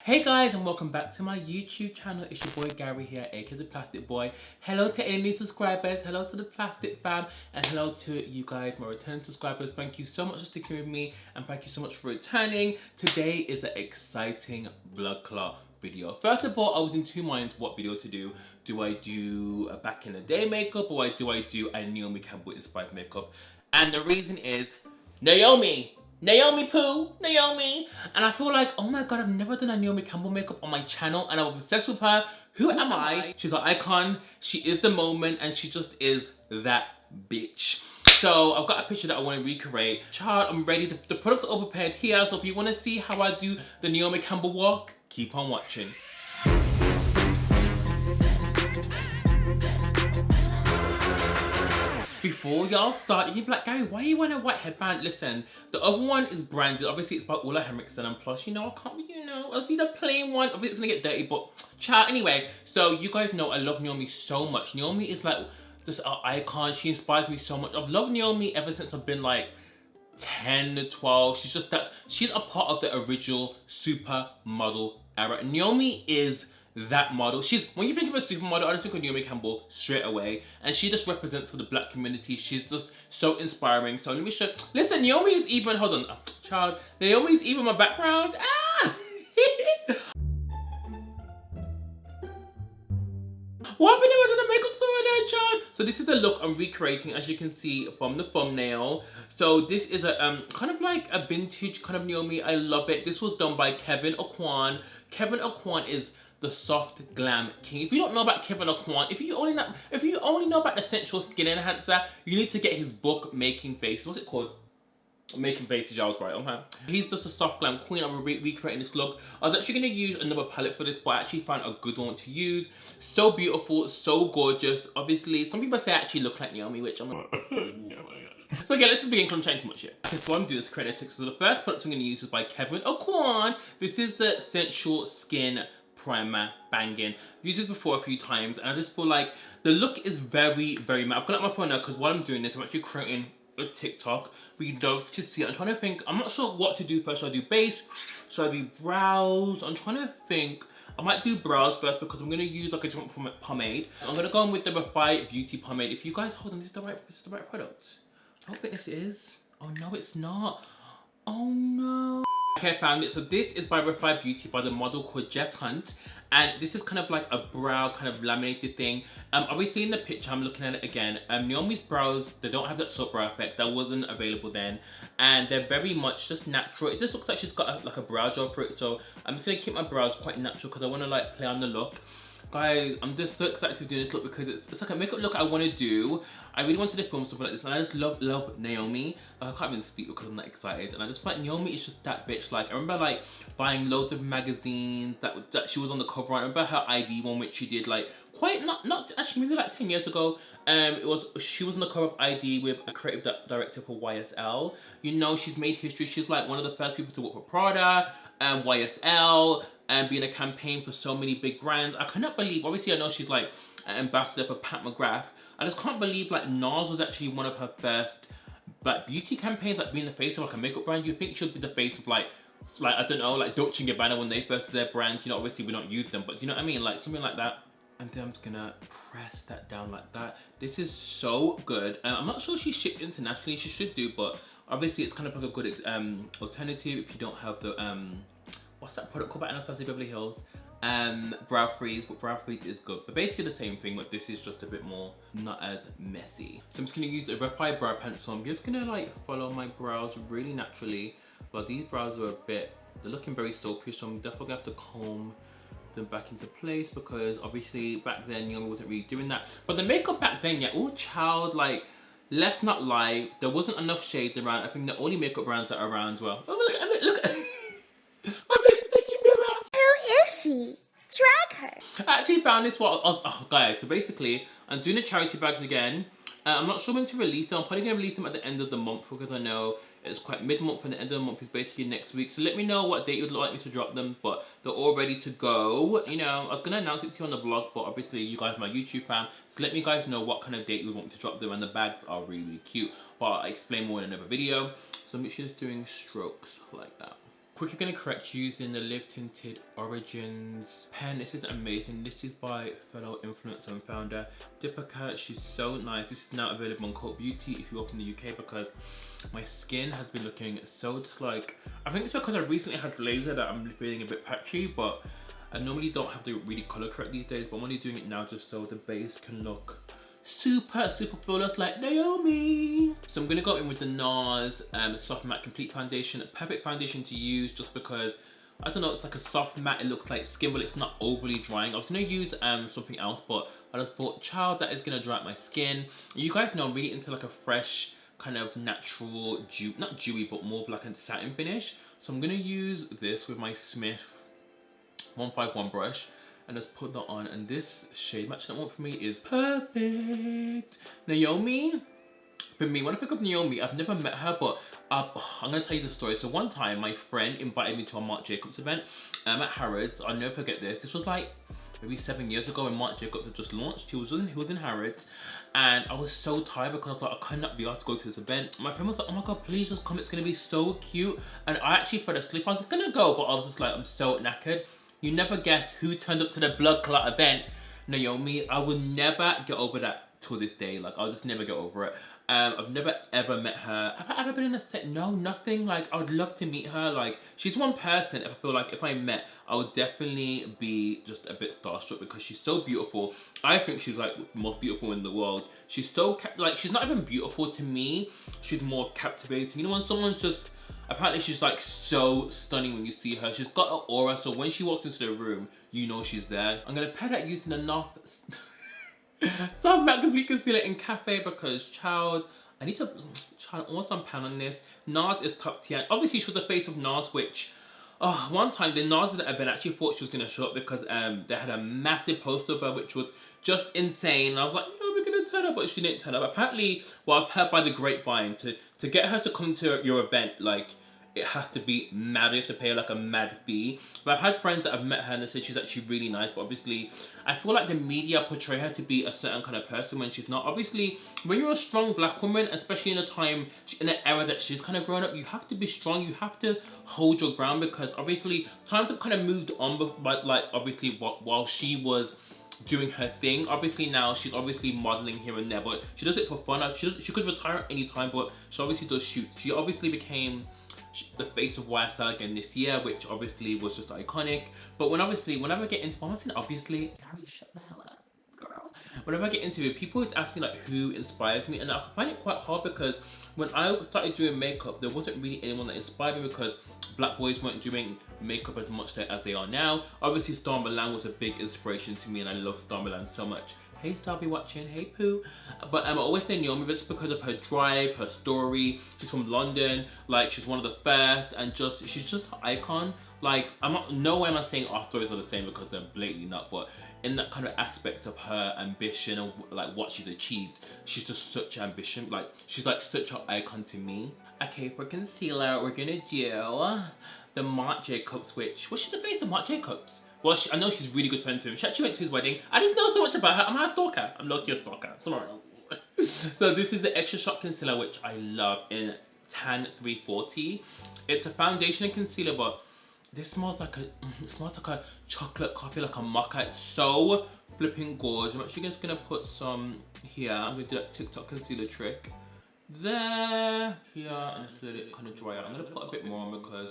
Hey guys, and welcome back to my YouTube channel. It's your boy Gary here, aka The Plastic Boy. Hello to any new subscribers, hello to the Plastic fam, and hello to you guys, my returning subscribers. Thank you so much for sticking with me, and thank you so much for returning. Today is an exciting blood clot video. First of all, I was in two minds what video to do. Do I do a back in the day makeup, or do I do a Naomi Campbell inspired makeup? And the reason is Naomi Poo, Naomi. And I feel like, oh my god, I've never done a Naomi Campbell makeup on my channel and I'm obsessed with her. Who am I? She's an icon, she is the moment, and she just is that bitch. So I've got a picture that I want to recreate. Child, I'm ready. The products are all prepared here, so if you want to see how I do the Naomi Campbell walk, keep on watching. Before y'all start, you'd be like, Gary, why are you wearing a white headband? Listen, the other one is branded. Obviously, it's by Ola Henriksen, and plus, I can't, I'll see the plain one. Obviously, it's gonna get dirty, but child, anyway. So you guys know I love Naomi so much. Naomi is like just an icon. She inspires me so much. I've loved Naomi ever since I've been like 10 to 12. She's just that, she's a part of the original supermodel era. Naomi is that model. When you think of a supermodel, I just think of Naomi Campbell straight away, and she just represents for the black community. She's just so inspiring. So let me show. Listen, Naomi is even, hold on, child. Naomi's even my background. Why have I never done a makeup tutorial there, child? So this is the look I'm recreating, as you can see from the thumbnail. So this is a kind of like a vintage kind of Naomi. I love it. This was done by Kevyn Aucoin. Kevyn Aucoin is the soft glam king. If you don't know about Kevyn Aucoin, if you only know about the Essential Skin Enhancer, you need to get his book, Making Faces. What's it called? Making Faces, I was right, okay. He's just a soft glam queen. I'm recreating this look. I was actually gonna use another palette for this, but I actually found a good one to use. So beautiful, so gorgeous. Obviously, some people say I actually look like Naomi, which I'm like, so yeah, let's just begin concentrating too much here. Okay, so what I'm doing is creating a text. So the first product I'm gonna use is by Kevyn Aucoin. This is the Essential Skin Primer Banging. I've used this before a few times, and I just feel like the look is very, very matte. I've got it on my phone now because while I'm doing this, I'm actually creating a TikTok. We don't just see it. I'm trying to think. I'm not sure what to do first. Should I do base? Should I do brows? I'm trying to think. I might do brows first because I'm gonna use like a different pomade. I'm gonna go in with the Refy Beauty pomade. If you guys hold on, this is the right product. I don't think this is. Oh no, it's not. Oh no. Okay, I found it. So this is by Refy Beauty by the model called Jess Hunt, and this is kind of like a brow kind of laminated thing. Obviously in the picture, I'm looking at it again. Naomi's brows, they don't have that soap brow effect. That wasn't available then, and they're very much just natural. It just looks like she's got like a brow job for it. So I'm just gonna keep my brows quite natural because I want to like play on the look. Guys, I'm just so excited to do this look because it's like a makeup look I want to do. I really wanted to film stuff like this, and I just love Naomi. I can't even speak because I'm that excited, and I just feel like Naomi is just that bitch. Like I remember like buying loads of magazines that she was on the cover. I remember her ID one, which she did like quite not actually, maybe like 10 years ago. She was on the cover of ID with a creative director for YSL. You know, she's made history. She's like one of the first people to work for Prada, YSL, and be in a campaign for so many big brands. I cannot believe, obviously I know she's like an ambassador for Pat McGrath. I just can't believe like NARS was actually one of her first like beauty campaigns, like being the face of like a makeup brand. You think she'd be the face of like I don't know, like Dolce & Gabbana when they first did their brand. You know, obviously we don't use them, but do you know what I mean? Like something like that. And then I'm just gonna press that down like that. This is so good. I'm not sure she shipped internationally. She should do, but obviously it's kind of like a good alternative if you don't have the what's that product called by Anastasia Beverly Hills? Brow Freeze, but Brow Freeze is good. But basically the same thing, but this is just a bit more, not as messy. So I'm just gonna use a Refy brow pencil. I'm just gonna like follow my brows really naturally. But these brows are they're looking very soapy, so I'm definitely gonna have to comb them back into place because obviously back then Naomi wasn't really doing that. But the makeup back then, yeah, all child, like, let's not lie, there wasn't enough shades around. I think the only makeup brands that are around as well. Oh, look at Who is she? Drag her. I actually found this one. Oh, guys, so basically, I'm doing the charity bags again. I'm not sure when to release them. I'm probably going to release them at the end of the month because I know it's quite mid-month and the end of the month is basically next week. So let me know what date you'd like me to drop them, but they're all ready to go. You know, I was going to announce it to you on the vlog, but obviously you guys are my YouTube fam. So let me guys know what kind of date you want me to drop them, and the bags are really, really cute. But I'll explain more in another video. So I'm just doing strokes like that. Quickly gonna correct using the Live Tinted Origins pen. This is amazing. This is by fellow influencer and founder Deepika. She's so nice. This is now available on Cult Beauty if you work in the UK, because my skin has been looking so just like, I think it's because I recently had laser that I'm feeling a bit patchy, but I normally don't have to really color correct these days, but I'm only doing it now just so the base can look super flawless like Naomi. So I'm gonna go in with the NARS Soft Matte Complete Foundation. A perfect foundation to use just because, I don't know, it's like a soft matte, it looks like skin, but it's not overly drying. I was gonna use something else, but I just thought, child, that is gonna dry out my skin. You guys know I'm really into like a fresh, kind of natural, not dewy, but more of like a satin finish. So I'm gonna use this with my Smith 151 brush and just put that on, and this shade match that one for me is perfect. Naomi, for me, when I think of Naomi, I've never met her, but I'm gonna tell you the story. So one time my friend invited me to a Marc Jacobs event at Harrods. I'll never forget this. This was like maybe 7 years ago when Marc Jacobs had just launched. He was in Harrods, and I was so tired because I was like, I could not be asked to go to this event. My friend was like, oh my god, please just come, it's gonna be so cute. And I actually fell asleep. I was gonna go, but I was just like, I'm so knackered. You never guess who turned up to the blood clot event. Naomi. I will never get over that till this day. Like, I'll just never get over it. I've never ever met her. Have I ever been in a set? No, nothing. Like, I would love to meet her. Like, she's one person I feel like if I met, I would definitely be just a bit starstruck because she's so beautiful. I think she's like the most beautiful in the world. She's so, like, she's not even beautiful to me. She's more captivating. You know, when someone's just, apparently she's like so stunning when you see her. She's got an aura, so when she walks into the room, you know she's there. I'm gonna pair that using enough Soft Matte Complete Concealer in Cafe because, child, I need to almost some pan on this. NARS is top tier. Obviously, she was the face of NARS, which, one time the NARS event actually thought she was gonna show up because they had a massive poster of her, which was just insane. And I was like, no, we're gonna turn up, but she didn't turn up. Apparently, well, I've heard by the grapevine, to get her to come to your event, like, it has to be mad. You have to pay her like a mad fee. But I've had friends that have met her and they said she's actually really nice. But obviously, I feel like the media portray her to be a certain kind of person when she's not. Obviously, when you're a strong black woman, especially in a time, in an era that she's kind of grown up, you have to be strong. You have to hold your ground because obviously times have kind of moved on. But like obviously, while she was doing her thing, obviously now she's obviously modeling here and there, but she does it for fun. She could retire at any time, but she obviously does shoots. She obviously became the face of YSL again this year, which obviously was just iconic. But whenever I get into, obviously, Gary, shut the hell up, girl. Whenever I get into it, people always ask me like who inspires me, and I find it quite hard because when I started doing makeup, there wasn't really anyone that inspired me because black boys weren't doing makeup as much as they are now. Obviously, Star Milan was a big inspiration to me, and I love Star Milan so much. Hey Star, be watching, hey Pooh. But I always say Naomi just because of her drive, her story. She's from London, like she's one of the first, and she's just an icon. Like, no way am I saying our stories are the same because they're blatantly not, but in that kind of aspect of her ambition and like what she's achieved, she's just such ambition. Like, she's like such an icon to me. Okay, for concealer, we're gonna do the Marc Jacobs, which, was she the face of Marc Jacobs? Well, I know she's really good friends with him. She actually went to his wedding. I just know so much about her. Am I a stalker? I'm lucky a stalker. Sorry. So this is the Extra Shot Concealer, which I love, in Tan 340. It's a foundation and concealer, but this smells like a chocolate coffee, like a mocha. It's so flipping gorgeous. I'm actually just gonna put some here. I'm gonna do that TikTok concealer trick. There, here, and just let it kind of dry out. I'm gonna put a bit more on because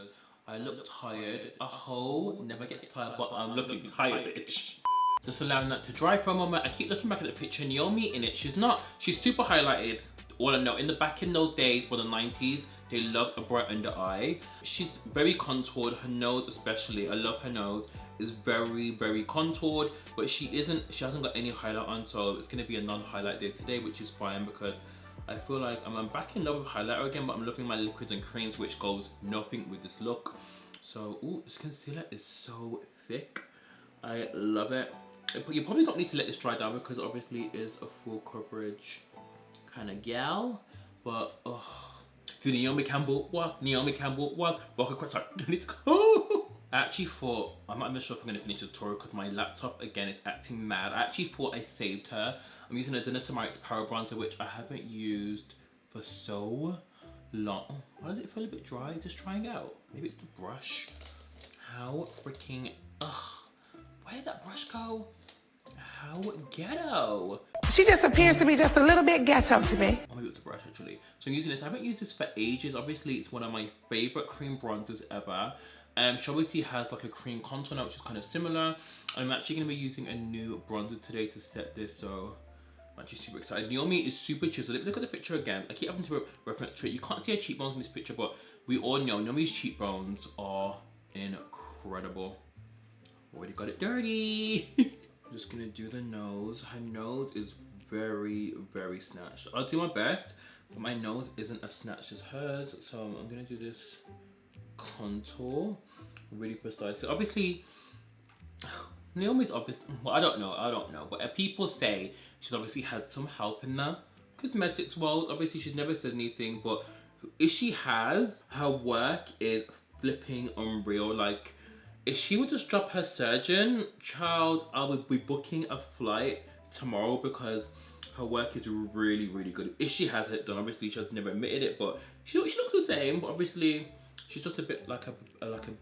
I look tired. A hoe never gets tired, but I'm looking tired, bitch. Just allowing that to dry for a moment. I keep looking back at the picture. Naomi in it, she's super highlighted. All I know, back in those days, for the 90s, they loved a bright under eye. She's very contoured, her nose especially. I love her nose. It's very, very contoured, but she hasn't got any highlight on, so it's gonna be a non-highlight day today, which is fine because I feel like I'm back in love with highlighter again, but I'm loving my liquids and creams, which goes nothing with this look. So, ooh, this concealer is so thick. I love it. But you probably don't need to let this dry down because obviously it is a full coverage kind of gal. But, oh, do Naomi Campbell walk? Naomi Campbell walk? Walk across, sorry, I need to go. I actually thought, I'm not even sure if I'm gonna finish the tutorial because my laptop, again, is acting mad. I actually thought I saved her. I'm using a Dennis Power Bronzer, which I haven't used for so long. Oh, why does it feel a bit dry? Just trying out. Maybe it's the brush. How freaking, ugh. Where did that brush go? How ghetto. She just appears to be just a little bit ghetto to me. Oh, maybe it's a brush actually. So I'm using this. I haven't used this for ages. Obviously, it's one of my favorite cream bronzers ever. She obviously has like a cream contour now, which is kind of similar. I'm actually going to be using a new bronzer today to set this, so I'm actually super excited. Naomi is super chiseled. Look at the picture again. I keep having to reference to it. You can't see her cheekbones in this picture, but we all know Naomi's cheekbones are incredible. Already got it dirty. I'm just gonna do the nose. Her nose is very, very snatched. I'll do my best, but my nose isn't as snatched as hers. So I'm gonna do this contour really precisely. Obviously, Naomi's obviously, well, I don't know. But people say she's obviously had some help in the cosmetics world. Obviously, she's never said anything, but if she has, her work is flipping unreal. Like, if she would just drop her surgeon, child, I would be booking a flight tomorrow because her work is really, really good. If she has it done, obviously she has never admitted it, but she looks the same. But obviously, she's just a bit like a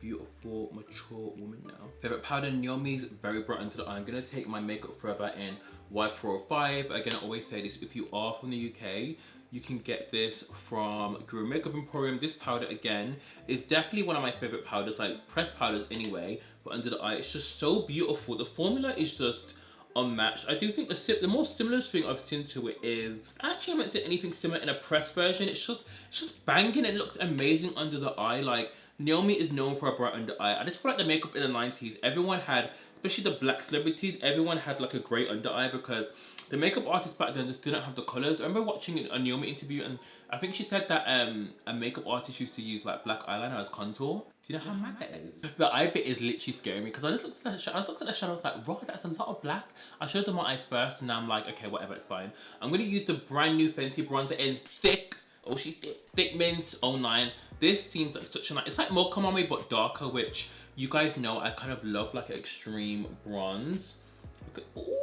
beautiful, mature woman now. Favorite powder, Naomi's very bright under the eye. I'm gonna take my Makeup Forever in Y405. Again, I always say this, if you are from the UK, you can get this from Guru Makeup Emporium. This powder, again, is definitely one of my favorite powders, like pressed powders anyway, but under the eye, it's just so beautiful. The formula is just unmatched. I do think the most similar thing I've seen to it is, actually I haven't seen anything similar in a pressed version. It's just banging. It looks amazing under the eye. Like, Naomi is known for a bright under eye. I just feel like the makeup in the 90s, everyone had, especially the black celebrities, everyone had like a great under eye because the makeup artists back then just didn't have the colors. I remember watching a Naomi interview and I think she said that a makeup artist used to use like black eyeliner as contour. Do you know how mad that is? The eye bit is literally scaring me because I just looked at the shadow. I was like, "Bro, that's a lot of black." I should have done my eyes first, and now I'm like, okay, whatever, it's fine. I'm gonna use the brand new Fenty bronzer in thick. Oh, she's thick mint 09. This seems like such a nice. It's like Mocha Mommy but darker, which you guys know I kind of love, like an extreme bronze. Look at, ooh.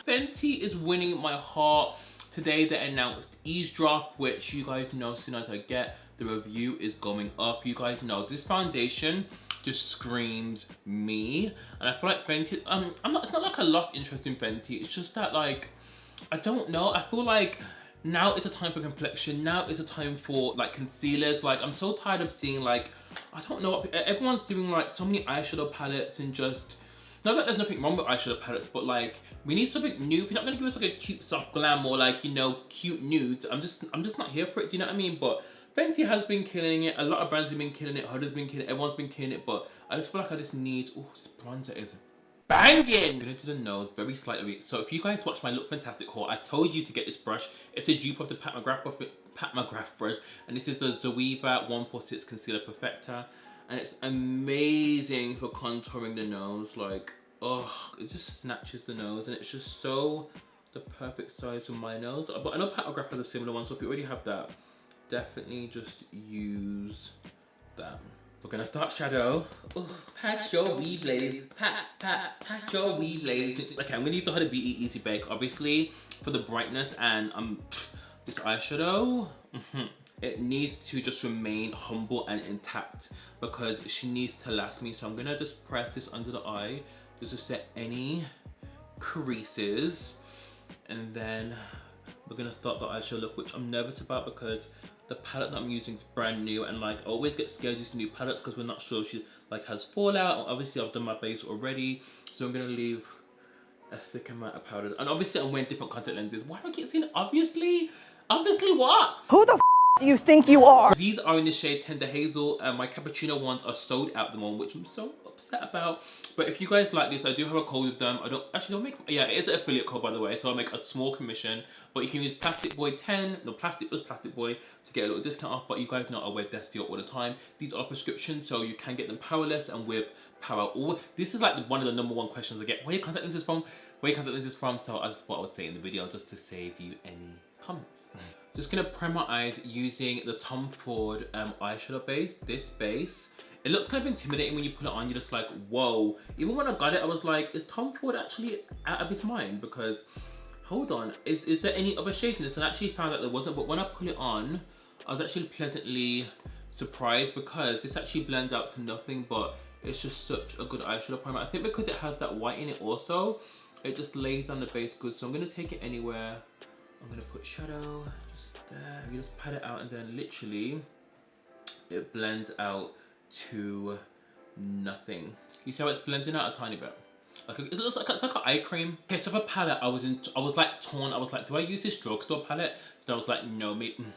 Fenty is winning my heart. Today they announced Eavesdrop, which you guys know as soon as I get the review is going up. You guys know this foundation just screams me, and I feel like Fenty. It's not like I lost interest in Fenty. It's just that, like, I don't know. I feel like now is a time for complexion. Now is a time for like concealers. Like, I'm so tired of seeing, like, I don't know, everyone's doing like so many eyeshadow palettes and just. Not that there's nothing wrong with eyeshadow palettes, but like, we need something new. If you're not gonna give us like a cute soft glam or like, you know, cute nudes, I'm just not here for it. Do you know what I mean? But Fenty has been killing it. A lot of brands have been killing it. Huda's been killing it. Everyone's been killing it. But I just feel like I just need. Oh, this bronzer is banging. I'm gonna do the nose very slightly. So if you guys watch my Look Fantastic haul, I told you to get this brush. It's a dupe of the Pat McGrath brush, and this is the Zoeva 146 Concealer Perfector. And it's amazing for contouring the nose. Like, oh, it just snatches the nose, and it's just so the perfect size for my nose. But I know Pat McGrath has a similar one, so if you already have that, definitely just use that. We're gonna start shadow. Oh, patch your weave, ladies. Patch your weave, ladies. Okay, I'm gonna use the Huda Beauty Easy Bake, obviously, for the brightness, and this eyeshadow. It needs to just remain humble and intact because she needs to last me. So I'm gonna just press this under the eye just to set any creases, and then we're gonna start the eyeshadow look, which I'm nervous about because the palette that I'm using is brand new, and like I always get scared using new palettes because we're not sure she like has fallout. Obviously I've done my base already, so I'm gonna leave a thick amount of powder, and obviously I'm wearing different contact lenses. Why do I keep saying obviously? Obviously what? Who the do you think you are? These are in the shade Tender Hazel, and my cappuccino ones are sold out at the moment, which I'm so upset about. But if you guys like this, I do have a code with them. I don't make, yeah, it is an affiliate code by the way, so I make a small commission. But you can use PlasticBoy10, no, Plastic plus Plastic Boy to get a little discount off. But you guys know I wear Desio all the time. These are prescriptions, so you can get them powerless and with power. This is like one of the #1 questions I get. Where are your contact lenses from? Where are your contact lenses from? So that's what I would say in the video, just to save you any comments. Just gonna prime my eyes using the Tom Ford eyeshadow base. This base, it looks kind of intimidating when you put it on. You're just like, whoa. Even when I got it, I was like, is Tom Ford actually out of his mind? Because Hold on, is there any other shades in this? And I actually found that there wasn't, but when I put it on, I was actually pleasantly surprised because this actually blends out to nothing, but it's just such a good eyeshadow primer. I think because it has that white in it also, it just lays down the base good. So I'm gonna take it anywhere. I'm gonna put shadow just there. You just pat it out and then literally it blends out to nothing. You see how it's blending out a tiny bit? Like it's like an eye cream. Okay, so for palette, I was like torn. I was like, do I use this drugstore palette? Then I was like, no,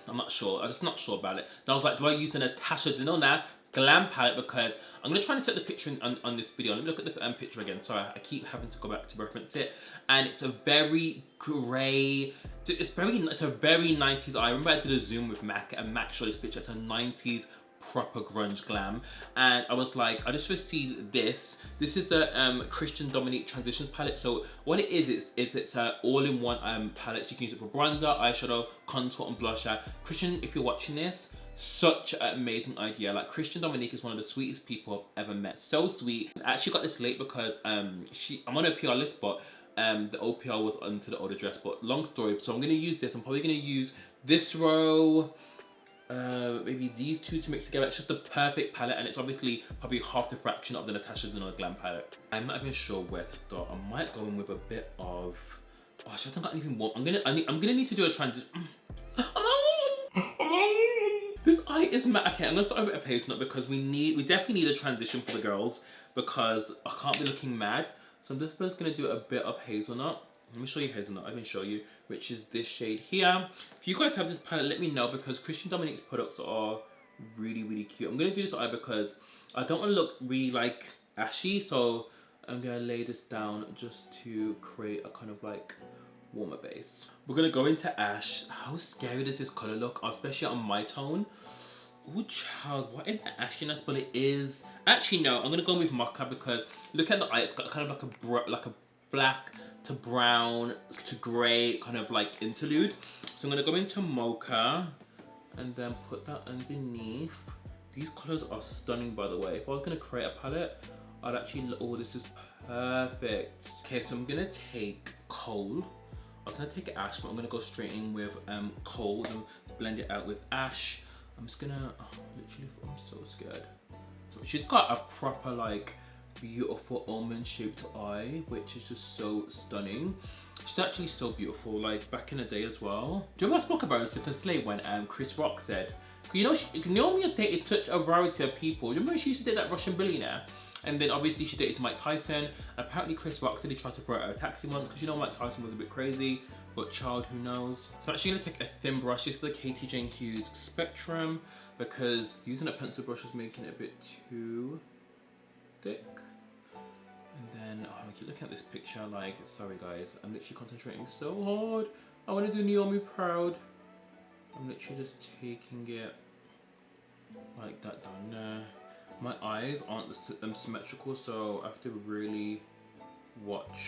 I'm not sure. I'm just not sure about it. Then I was like, do I use the Natasha Denona Glam palette? Because I'm gonna try and set the picture on this video. Let me look at the picture again. Sorry, I keep having to go back to reference it. And it's a very grey. It's a very 90s eye. I remember I did a Zoom with Mac, and Mac showed this picture. It's a 90s proper grunge glam, and I was like, I just received this. This is the Christian Dominique Transitions palette. So what it is it's an all-in-one palette. So you can use it for bronzer, eyeshadow, contour, and blusher. Christian, if you're watching this, such an amazing idea. Like, Christian Dominique is one of the sweetest people I've ever met. So sweet. I actually got this late because I'm on a PR list, but the OPR was onto the order dress. But long story, so I'm gonna use this. I'm probably gonna use this row, maybe these two to mix together. It's just the perfect palette, and it's obviously probably half the fraction of the Natasha Denona Glam palette. I'm not even sure where to start. I might go in with a bit of, oh, I haven't got anything warm. I'm gonna need to do a transition. This eye is matte. Okay, I'm gonna start with a paste note because we definitely need a transition for the girls because I can't be looking mad. So I'm just gonna do a bit of hazelnut. Let me show you hazelnut. I can show you, which is this shade here. If you guys have this palette, let me know because Christian Dominique's products are really, really cute. I'm gonna do this eye because I don't want to look really like ashy, so I'm gonna lay this down just to create a kind of like warmer base. We're gonna go into ash. How scary does this color look, especially on my tone? Oh child, what in the ashiness? But it is actually, no, I'm gonna go with mocha because look at the eye. It's got kind of like a black to brown to grey kind of like interlude. So I'm gonna go into mocha and then put that underneath. These colors are stunning, by the way. If I was gonna create a palette, I'd actually, oh, this is perfect. Okay, so I'm gonna take coal. I was gonna take ash, but I'm gonna go straight in with coal and blend it out with ash. I'm just gonna, oh, literally, I'm so scared. So she's got a proper like beautiful almond shaped eye, which is just so stunning. She's actually so beautiful, like back in the day as well. Do you remember I spoke about Sip and Slay when Chris Rock said, you know, Naomi had dated such a variety of people. You remember she used to date that Russian billionaire? And then obviously she dated Mike Tyson. Apparently Chris Rock said he tried to throw her a taxi once because you know Mike Tyson was a bit crazy, but child, who knows? So I'm actually gonna take a thin brush. This is the Katie Jane Hughes Spectrum because using a pencil brush is making it a bit too thick. And then, oh, I keep looking at this picture like, sorry guys, I'm literally concentrating so hard. I want to do Naomi proud. I'm literally just taking it like that down there. My eyes aren't symmetrical, so I have to really watch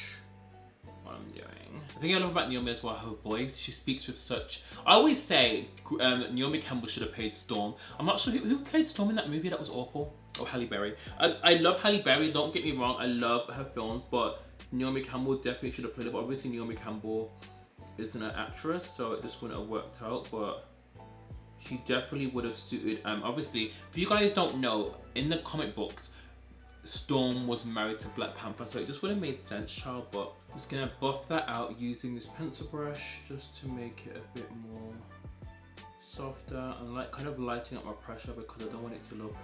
what I'm doing. The thing I love about Naomi as well, her voice. She speaks with such, I always say Naomi Campbell should have played Storm. I'm not sure who played Storm in that movie. That was awful. Oh, Halle Berry. I love Halle Berry, don't get me wrong, I love her films, but Naomi Campbell definitely should have played it. But obviously Naomi Campbell isn't an actress, so it just wouldn't have worked out, but she definitely would have suited. Obviously, if you guys don't know, in the comic books, Storm was married to Black Panther, so it just would have made sense, child. But I'm just gonna buff that out using this pencil brush just to make it a bit more softer and like kind of lighting up my pressure because I don't want it to look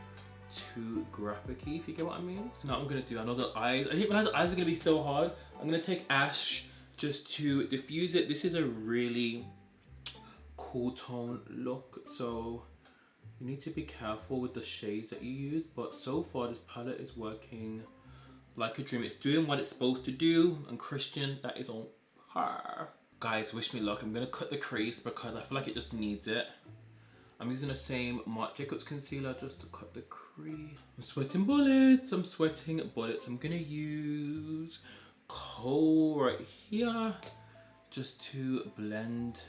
too graphic-y, if you get what I mean. So now I'm gonna do another eye. I didn't realize the eyes are gonna be so hard. I'm gonna take ash just to diffuse it. This is a really cool tone look, so you need to be careful with the shades that you use, but so far this palette is working like a dream. It's doing what it's supposed to do, and Christian, that is on par. Guys, wish me luck. I'm gonna cut the crease because I feel like it just needs it. I'm using the same Marc Jacobs concealer just to cut the crease. I'm sweating bullets. I'm gonna use coal right here just to blend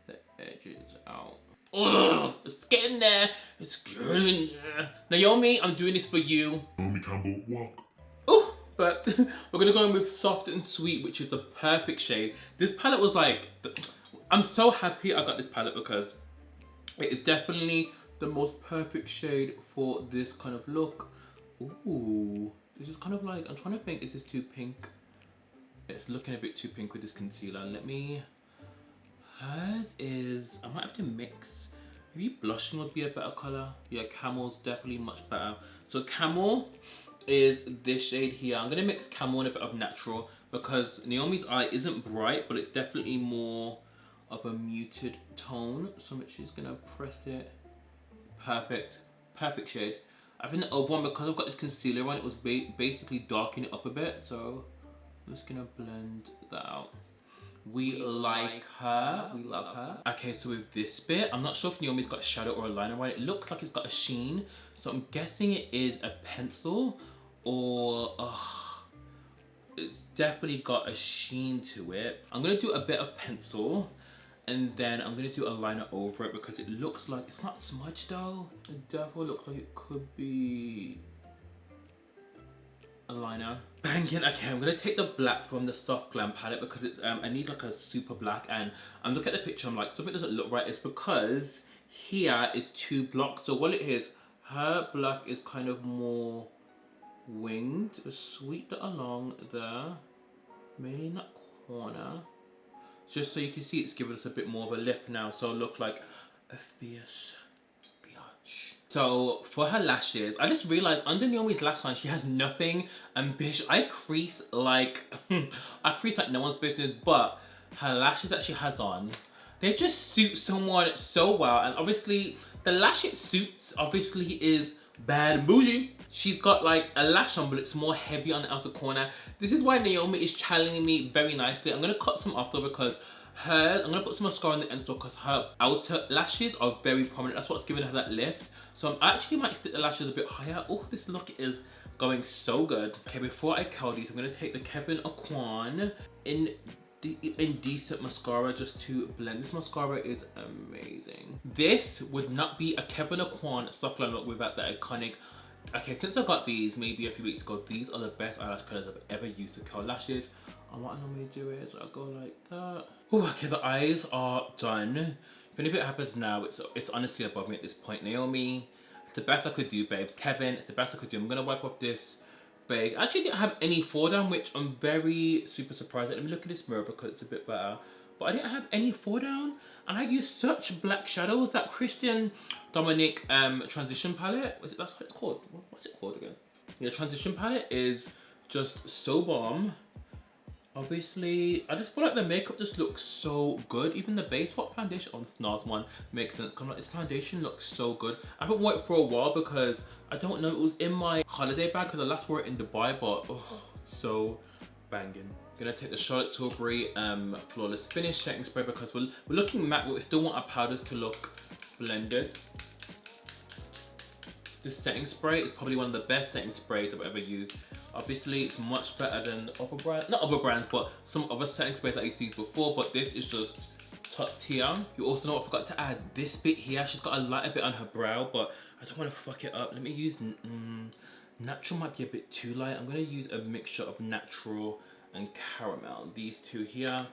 the edges out. Ugh, it's getting there. It's getting there. Naomi, I'm doing this for you. Naomi Campbell, walk. Oh, But we're gonna go in with Soft and Sweet, which is the perfect shade. This palette was like, I'm so happy I got this palette because it is definitely the most perfect shade for this kind of look. Ooh, this is kind of like, I'm trying to think, is this too pink? It's looking a bit too pink with this concealer. Let me, hers is, I might have to mix. Maybe blushing would be a better color. Yeah, Camel's definitely much better. So Camel is this shade here. I'm gonna mix Camel and a bit of Natural because Naomi's eye isn't bright, but it's definitely more of a muted tone. So I'm just gonna press it. Perfect, perfect shade. I think the other one, because I've got this concealer on, it was basically darkening it up a bit. So I'm just gonna blend that out. We like her, we love her. Okay, so with this bit, I'm not sure if Naomi's got a shadow or a liner on it. It looks like it's got a sheen. So I'm guessing it is a pencil or, it's definitely got a sheen to it. I'm gonna do a bit of pencil and then I'm gonna do a liner over it because it looks like, it's not smudged though. It definitely looks like it could be a liner. Banging. Okay, I'm gonna take the black from the Soft Glam palette because it's I need like a super black, and I'm looking at the picture, I'm like, something doesn't look right. It's because here is 2 blocks. So what it is, her black is kind of more winged. Just sweep that along there, mainly in that corner, just so you can see it's giving us a bit more of a lift now, so it look like a fierce biatch. So for her lashes, I just realized under Naomi's lash line, she has nothing ambitious. I crease like no one's business, but her lashes that she has on, they just suit someone so well. And obviously the lash it suits obviously is Bad and Bougie. She's got like a lash on, but it's more heavy on the outer corner. This is why Naomi is challenging me very nicely. I'm gonna cut some off though because I'm gonna put some mascara on the ends because her outer lashes are very prominent. That's what's giving her that lift. So I actually might stick the lashes a bit higher. Oh, this look is going so good. Okay, before I curl these, I'm gonna take the Kevyn Aucoin Indecent mascara just to blend. This mascara is amazing. This would not be a Kevyn Aucoin soft line look without the iconic. Okay, since I got these maybe a few weeks ago, these are the best eyelash colors I've ever used to curl lashes. And what I normally do is I go like that. Oh, okay, the eyes are done. If anything happens now, it's honestly above me at this point. Naomi, it's the best I could do, babes. Kevyn, it's the best I could do. I'm gonna wipe off this bag. I actually didn't have any fall down, which I'm very super surprised at. Let me look at this mirror because it's a bit better. But I didn't have any fall down, and I used such black shadows. That Christian Dominic transition palette, that's what it's called? What's it called again? Yeah, transition palette is just so bomb. Obviously, I just feel like the makeup just looks so good. Even the base what foundation on this NARS one makes sense. Like, this foundation looks so good. I haven't worn it for a while because I don't know, it was in my holiday bag because I last wore it in Dubai, but oh, it's so banging. Gonna take the Charlotte Tilbury Flawless Finish setting spray because we're looking matte, but we still want our powders to look blended. This setting spray is probably one of the best setting sprays I've ever used. Obviously, it's much better than other brands, not other brands, but some other setting sprays that I used to use before, but this is just top tier. You also know I forgot to add this bit here. She's got a lighter bit on her brow, but I don't want to fuck it up. Let me use, Natural might be a bit too light. I'm gonna use a mixture of Natural and Caramel. These two here.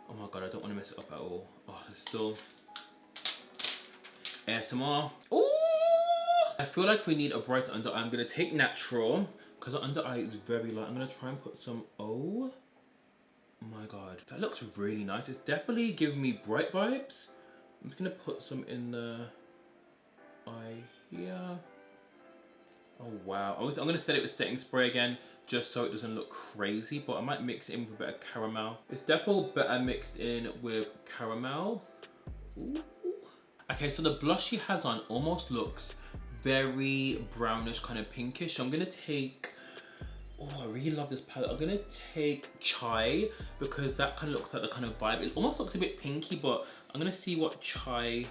Oh my God, I don't want to mess it up at all. Oh, it's still ASMR. Ooh! I feel like we need a brighter under eye. I'm gonna take Natural because the under eye is very light. I'm gonna try and put some, oh my God, that looks really nice. It's definitely giving me bright vibes. I'm just gonna put some in the eye here. Oh wow, I'm gonna set it with setting spray again just so it doesn't look crazy, but I might mix it in with a bit of caramel. It's definitely better mixed in with caramel. Ooh. Okay, so the blush she has on almost looks very brownish, kind of pinkish. So I'm gonna take, oh, I really love this palette. I'm gonna take Chai because that kind of looks like the kind of vibe. It almost looks a bit pinky, but I'm gonna see what Chai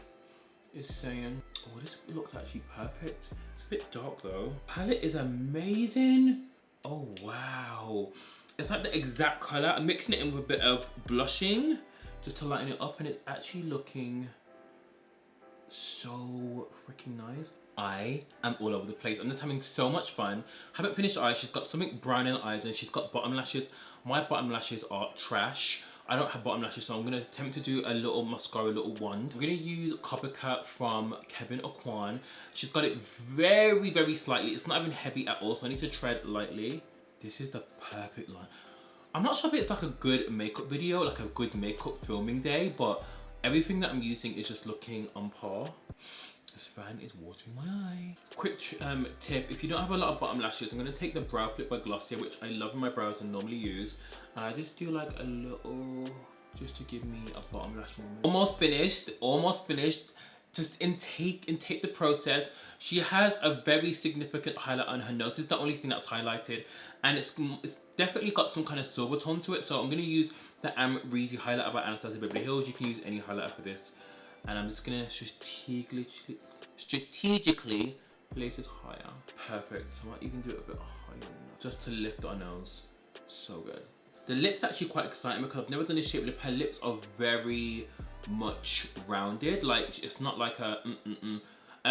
is saying. Oh, this looks actually perfect. It's a bit dark though. Palette is amazing. Oh wow. It's like the exact color. I'm mixing it in with a bit of blushing just to lighten it up, and it's actually looking so freaking nice. I am all over the place. I'm just having so much fun. Haven't finished eyes. She's got something brown in the eyes and she's got bottom lashes. My bottom lashes are trash. I don't have bottom lashes, so I'm going to attempt to do a little mascara, little wand. I'm going to use Coppercat from Kevyn Aucoin. She's got it very, very slightly. It's not even heavy at all, so I need to tread lightly. This is the perfect line. I'm not sure if it's like a good makeup video, like a good makeup filming day, but everything that I'm using is just looking on par. This fan is watering my eye. Quick tip, if you don't have a lot of bottom lashes, I'm going to take the Brow Flip by Glossier, which I love in my brows and normally use. And I just do like a little, just to give me a bottom lash moment. Almost finished, almost finished. Just intake the process. She has a very significant highlight on her nose. It's the only thing that's highlighted. And it's definitely got some kind of silver tone to it. So I'm going to use the Reezy highlighter by Anastasia Beverly Hills. You can use any highlighter for this. And I'm just gonna strategically place this higher. Perfect. I might even do it a bit higher just to lift our nose. So good. The lips actually quite exciting because I've never done this shape lip. Her lips are very much rounded. Like it's not like a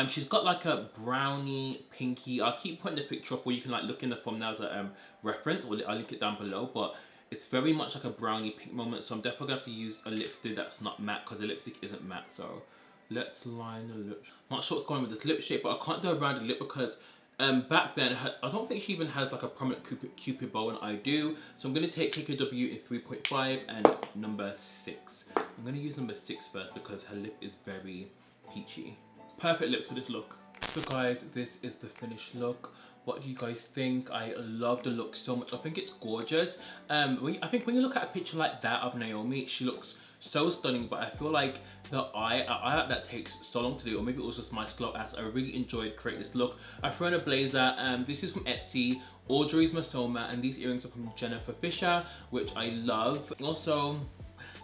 she's got like a brownie pinky. I'll keep putting the picture up where you can like look in the thumbnail as a reference, or I'll link it down below. But it's very much like a brownie pink moment, so I'm definitely going to have to use a lipstick that's not matte because the lipstick isn't matte. So let's line the lip. I'm not sure what's going on with this lip shape, but I can't do a rounded lip because back then I don't think she even has like a prominent cupid bow, and I do. So I'm going to take KKW in 3.5 and number 6. I'm going to use number 6 first because her lip is very peachy. Perfect lips for this look. So guys, this is the finished look. What do you guys think? I love the look so much. I think it's gorgeous. I think when you look at a picture like that of Naomi, she looks so stunning, but I feel like the eye like that takes so long to do, or maybe it was just my slow ass. I really enjoyed creating this look. I threw in a blazer. This is from Etsy, Audrey's Masoma, and these earrings are from Jennifer Fisher, which I love. Also,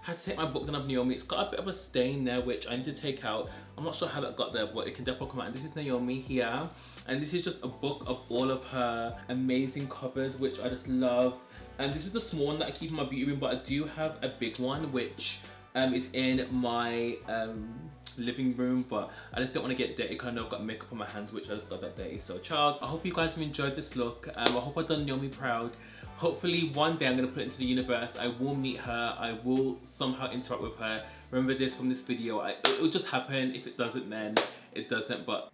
had to take my book down of Naomi. It's got a bit of a stain there, which I need to take out. I'm not sure how that got there, but it can definitely come out. And this is Naomi here. And this is just a book of all of her amazing covers, which I just love. And this is the small one that I keep in my beauty room, but I do have a big one, which is in my living room, but I just don't want to get dirty because I know I've got makeup on my hands, which I just got that dirty. So child, I hope you guys have enjoyed this look. I hope I've done Naomi proud. Hopefully one day I'm going to put it into the universe. I will meet her. I will somehow interact with her. Remember this from this video. It will just happen. If it doesn't, then it doesn't. But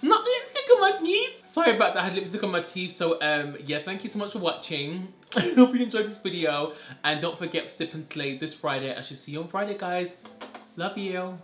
not lipstick on my teeth. Sorry about that. I had lipstick on my teeth. So yeah, thank you so much for watching. I hope you enjoyed this video. And don't forget Sip and Slay this Friday. I shall see you on Friday, guys. Love you.